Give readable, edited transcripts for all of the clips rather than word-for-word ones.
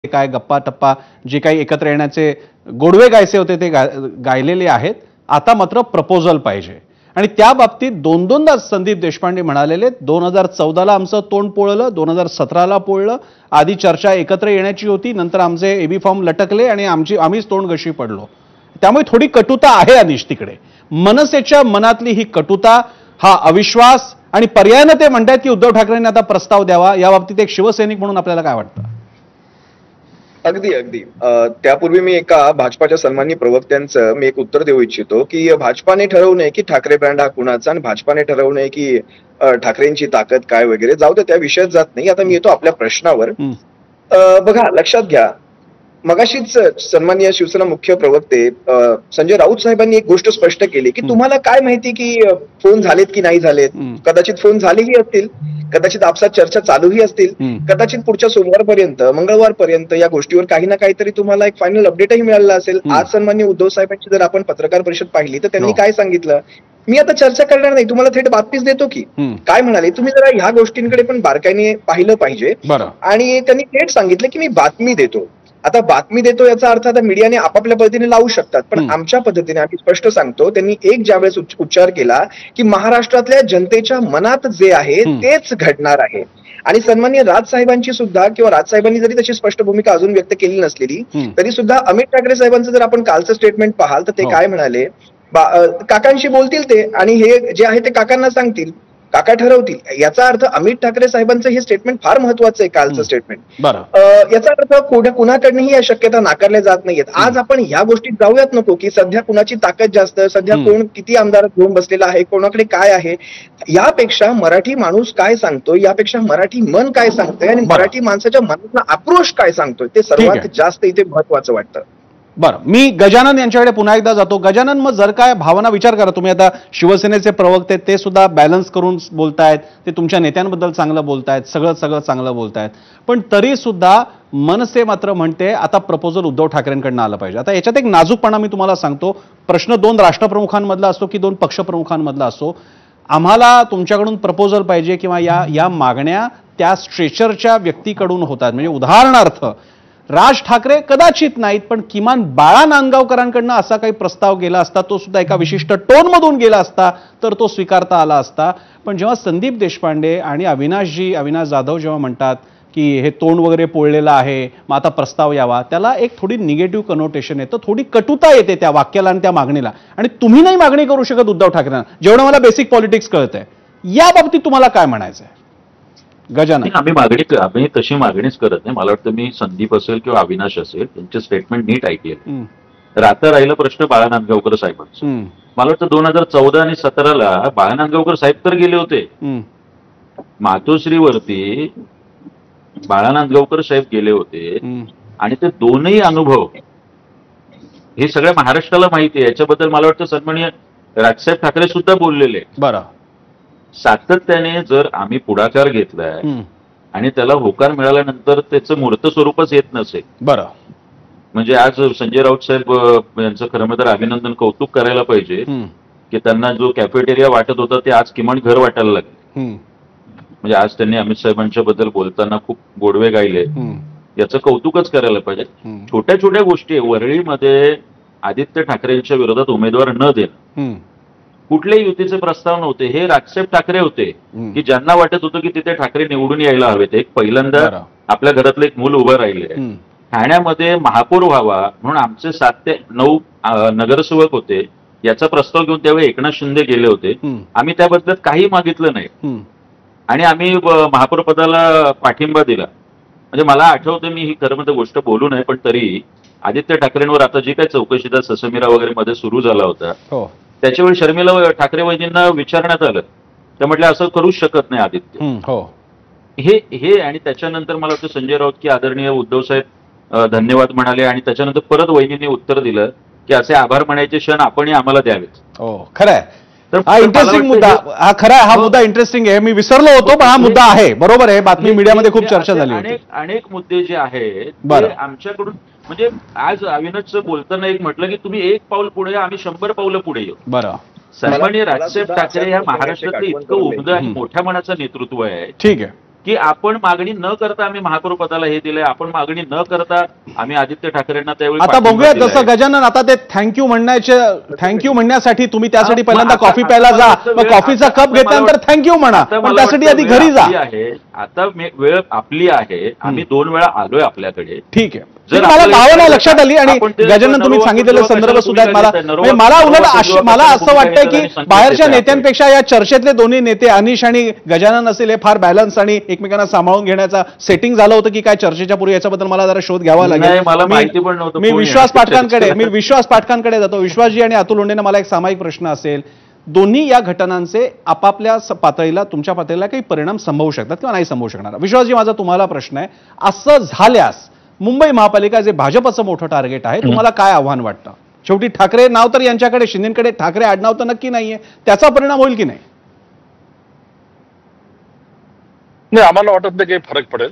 काय गप्पा टप्पा जे काही एकत्र येण्याचे गोडवे गायचे होते ते गायलेले आहेत. आता मात्र प्रपोजल पाहिजे आणि त्या बाबतीत दोनदा संदीप देशपांडे म्हणालेले 2014ला आमचं तोंड पोळलं, 2017ला पोळलं. आधी चर्चा एकत्र येण्याची होती, नंतर आमचे एबी फॉर्म लटकले आणि आम्हीच तोंडघशी पडलो. त्यामुळे थोडी कटुता आहे अनिश तिकडे. मनसेच्या मनातली ही कटुता, हा अविश्वास आणि पर्यायाने ते म्हणतात की उद्धव ठाकरेंनी आता प्रस्ताव द्यावा. या बाबतीत एक शिवसैनिक म्हणून आपल्याला काय वाटतं? अगदी अगदी त्यापूर्वी मी एका भाजपाच्या सन्माननीय प्रवक्त्यांचं मी एक उत्तर देऊ इच्छितो की भाजपाने ठरवू नये की ठाकरे ब्रँड हा कुणाचा आणि भाजपाने ठरवू नये की ठाकरेंची ताकद काय वगैरे. जाऊ दे, त्या विषयात जात नाही. आता मी येतो आपल्या प्रश्नावर. बघा, लक्षात घ्या, मगाशीच सन्माननीय शिवसेना मुख्य प्रवक्ते संजय राऊत साहेबांनी एक गोष्ट स्पष्ट केली की तुम्हाला काय माहिती की फोन झालेत की नाही झालेत. कदाचित फोन झालेही असतील, कदाचित आपसात चर्चा चालूही असतील, कदाचित पुढच्या सोमवारपर्यंत मंगळवारपर्यंत या गोष्टीवर काही ना काहीतरी तुम्हाला एक फायनल अपडेटही मिळालेला असेल. आज सन्माननीय उद्धव साहेबांची जर आपण पत्रकार परिषद पाहिली तर त्यांनी काय सांगितलं, मी आता चर्चा करणार नाही, तुम्हाला थेट बातमीच देतो की काय म्हणाले. तुम्ही जरा ह्या गोष्टींकडे पण बारकाईने पाहिलं पाहिजे. आणि त्यांनी थेट सांगितलं की मी बातमी देतो. आता बातमी देतो याचा अर्थ आता मीडियाने आपापल्या पद्धतीने लावू शकतात, पण आमच्या पद्धतीने आम्ही स्पष्ट सांगतो. त्यांनी एक ज्यावेळेस उच्चार केला की महाराष्ट्रातल्या जनतेच्या मनात जे आहे तेच घडणार आहे. आणि सन्माननीय राजसाहेबांची सुद्धा, किंवा राजसाहेबांनी जरी तशी स्पष्ट भूमिका अजून व्यक्त केली नसलेली तरी सुद्धा अमित ठाकरे साहेबांचं जर आपण कालचं स्टेटमेंट पाहाल तर ते काय म्हणाले, काकांशी बोलतील ते आणि हे जे आहे ते काकांना सांगतील, काका ठरवतील. याचा अर्थ अमित ठाकरे साहेबांचं हे स्टेटमेंट फार महत्वाचं आहे, कालचं स्टेटमेंट. याचा अर्थ कुणाकडनंही या शक्यता नाकारल्या जात नाहीयेत. आज आपण ह्या गोष्टीत जाऊयात नको की सध्या कुणाची ताकद जास्त, सध्या कोण किती आमदार घेऊन बसलेला आहे, कोणाकडे काय आहे. यापेक्षा मराठी माणूस काय सांगतोय, यापेक्षा मराठी मन काय सांगतोय आणि मराठी माणसाच्या मनातला आक्रोश काय सांगतोय ते सर्वात जास्त इथे महत्वाचं वाटतं. बरं, मी गजानन यांच्याकडे पुन्हा एकदा जातो. गजानन, मग जर काय भावना विचार करा, तुम्ही आता शिवसेनेचे प्रवक्ते ते सुद्धा बॅलन्स करून बोलतायत, ते तुमच्या नेत्यांबद्दल चांगलं बोलतायत, सगळं चांगलं बोलतायत, पण तरी सुद्धा मनसे मात्र म्हणते आता प्रपोजल उद्धव ठाकरेंकडनं आलं पाहिजे. आता याच्यात एक नाजूकपणा मी तुम्हाला सांगतो. प्रश्न 2 राष्ट्रप्रमुखांमधला असो की 2 पक्षप्रमुखांमधला असो, आम्हाला तुमच्याकडून प्रपोजल पाहिजे किंवा या मागण्या त्या स्ट्रेचरच्या व्यक्तीकडून होतात. म्हणजे उदाहरणार्थ राज ठाकरे कदाचित नाहीत, पण किमान बाळा नांदगावकरांकडनं असा काही प्रस्ताव गेला असता, तो सुद्धा एका विशिष्ट टोनमधून गेला असता तर तो स्वीकारता आला असता. पण जेव्हा संदीप देशपांडे आणि अविनाश जाधव जेव्हा म्हणतात की हे तोंड वगैरे पोळलेलं आहे, मग आता प्रस्ताव यावा, त्याला एक थोडी निगेटिव्ह कनोटेशन येतं, थोडी कटुता येते त्या वाक्याला आणि त्या मागणीला. आणि तुम्ही नाही मागणी करू शकत उद्धव ठाकरेंना, जेवढं मला बेसिक पॉलिटिक्स कळतंय. या बाबतीत तुम्हाला काय म्हणायचंय गजानन? आम्ही तशी मागणीच करत नाही. मला वाटतं मी संदीप असेल किंवा अविनाश असेल त्यांचे स्टेटमेंट नीट ऐकले. तर आता राहिला प्रश्न बाळा नांदगावकर साहेबांचा. मला वाटतं 2014 आणि 2017ला बाळा नांदगावकर साहेब तर गेले होते मातोश्रीवरती. बाळा नांदगावकर साहेब गेले होते आणि ते दोनही अनुभव हे सगळ्या महाराष्ट्राला माहिती आहे. याच्याबद्दल मला वाटतं सन्माननीय राजसाहेब ठाकरे सुद्धा बोललेले. बरं, सातत्याने जर आम्ही पुढाकार घेतलाय आणि त्याला होकार मिळाल्यानंतर त्याचं मूर्त स्वरूपच येत नसेल, बरं, म्हणजे आज संजय राऊत साहेब यांचं खरं तर अभिनंदन, कौतुक करायला पाहिजे की त्यांना जो कॅफेटेरिया वाटत होता ते आज किमान घर वाटायला लागले. म्हणजे आज त्यांनी अमित साहेबांच्या बद्दल बोलताना खूप गोडवे गायले, याचं कौतुकच करायला पाहिजे. छोट्या छोट्या गोष्टी, वरळीमध्ये आदित्य ठाकरेंच्या विरोधात उमेदवार न देणं, कुठल्याही युतीचे प्रस्ताव नव्हते, हे राजसाहेब ठाकरे होते की ज्यांना वाटत होतं की तिथे ठाकरे निवडून यायला हवेत. एक पहिल्यांदा आपल्या घरातलं एक मूल उभं राहिले. ठाण्यामध्ये महापौर व्हावा म्हणून आमचे 7 ते 9 नगरसेवक होते. याचा प्रस्ताव घेऊन त्यावेळी एकनाथ शिंदे गेले होते. आम्ही त्याबद्दल काही मागितलं नाही आणि आम्ही महापौर पदाला पाठिंबा दिला. म्हणजे मला आठवतं, मी ही खरं गोष्ट बोलू नये पण तरी आदित्य ठाकरेंवर आता जी काही चौकशीचा ससमिरा वगैरे मध्ये सुरू झाला होता त्याच्यावेळी शर्मिला ठाकरे वहिनींना विचारण्यात आलं, त्या म्हटलं असं करूच शकत नाही आदित्य. हे आणि त्याच्यानंतर मला वाटतं संजय राऊत की आदरणीय उद्धव साहेब धन्यवाद म्हणाले आणि त्याच्यानंतर परत वहिनींनी उत्तर दिलं की असे आभार मानायचे क्षण आपणही आम्हाला द्यावेत. खरं आहे. हा इंटरेस्टिंग मुद्दा, हा खरा आहे, हा मुद्दा इंटरेस्टिंग आहे. मी विसरलो होतो पण हा मुद्दा आहे. बरोबर आहे, बातमी मीडियामध्ये खूप चर्चा झाली होती. अनेक मुद्दे जे आहेत आमच्याकडून, म्हणजे आज अविनाशचं बोलताना एक म्हटलं की तुम्ही 1 पाऊल पुढे, आम्ही 100 पावलं पुढे येऊ. बरं, सन्माननीय राजसाहेब ठाकरे या महाराष्ट्रातलं इतकं उमदं आणि मोठ्या मनाचं नेतृत्व आहे. ठीक आहे. की आपण मागणी न करता आम्ही महापौर पदाला हे दिलंय, आपण मागणी न करता आम्ही आदित्य ठाकरेंना त्यावेळी आता बघूया जसं गजानन आता ते थँक्यू म्हणण्यासाठी तुम्ही त्यासाठी पहिल्यांदा कॉफी प्यायला जा, मग कॉफीचा कप घेतल्यानंतर थँक्यू म्हणा, पण त्यासाठी आधी घरी जा. आता वेळ आपली आहे, आम्ही 2 वेळा आलोय आपल्याकडे. ठीक आहे, मला भावना लक्षात आली आणि गजानन तुम्ही सांगितलेले संदर्भ सुद्धा मला उलट मला असं वाटतंय की बाहेरच्या नेत्यांपेक्षा या चर्चेतले दोन्ही नेते अनिश आणि गजानन असेल हे फार बॅलन्स आणि एकमेकांना सांभाळून घेण्याचा सेटिंग झालं होतं की काय चर्चेच्या पूर्वी, याच्याबद्दल मला जरा शोध घ्यावा लागेल. मला माहिती पण नव्हतं. मी विश्वास पाठकांकडे जातो. विश्वासजी आणि अतुल लोंढेंना मला एक सामायिक प्रश्न असेल, दोन्ही या घटनांचे आपापल्या पातळीला तुमच्या पातळीला काही परिणाम संभवू शकतात किंवा नाही संभवू शकणार? विश्वासजी, माझा तुम्हाला प्रश्न आहे, असं झाल्यास मुंबई महापालिका जे भाजपचं मोठं टार्गेट आहे, तुम्हाला काय आव्हान वाटतं? शेवटी ठाकरे नाव तर यांच्याकडे, शिंदेकडे ठाकरे आडनाव तर नक्की नाहीये, त्याचा परिणाम होईल की नाही? नाही, आम्हाला वाटत नाही काही फरक पडेल.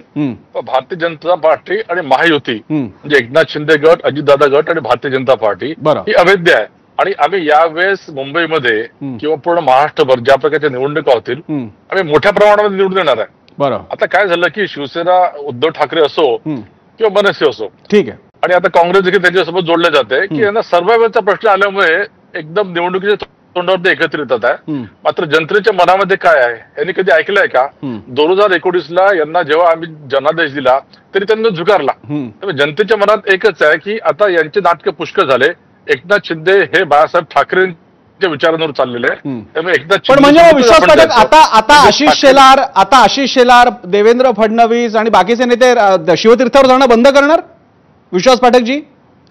भारतीय जनता पार्टी आणि महायुती म्हणजे एकनाथ शिंदे गट, अजितदादा गट आणि भारतीय जनता पार्टी ही अवैध आहे. आणि आम्ही यावेळेस मुंबईमध्ये किंवा पूर्ण महाराष्ट्रभर ज्या प्रकारच्या निवडणुका होतील आम्ही मोठ्या प्रमाणामध्ये निवडून येणार आहे. बरं, आता काय झालं की शिवसेना उद्धव ठाकरे असो किंवा मनसे असो, ठीक आहे, आणि आता काँग्रेस देखील त्यांच्यासोबत जोडले जाते की यांना सर्वाइव्हलचा प्रश्न आल्यामुळे एकदम निवडणुकीच्या तोंडावरती एकत्रित येत आहे. मात्र जनतेच्या मनामध्ये काय आहे, यांनी कधी ऐकलंय का? 2019ला यांना जेव्हा आम्ही जनादेश दिला तरी त्यांनी झुकारला. त्यामुळे जनतेच्या मनात एकच आहे की आता यांचे नाटकं पुष्कळ झाले. एकनाथ शिंदे हे बाळासाहेब ठाकरेंच्या विचारांवर चाललेले आहे. त्यामुळे एकनाथ पण म्हणजे विश्वास पाठक आता आशिष शेलार, देवेंद्र फडणवीस आणि बाकीचे नेते शिवतीर्थावर जाणं बंद करणार? विश्वास पाठकजी,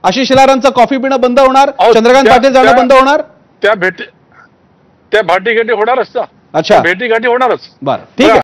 आशिष शेलारांचं कॉफी पिणं बंद होणार, चंद्रकांत पाटील जाणं बंद होणार? त्या भेटीगाठी होणारच. अच्छा, भेटीगाठी होणारच. बरं, ठीक आहे.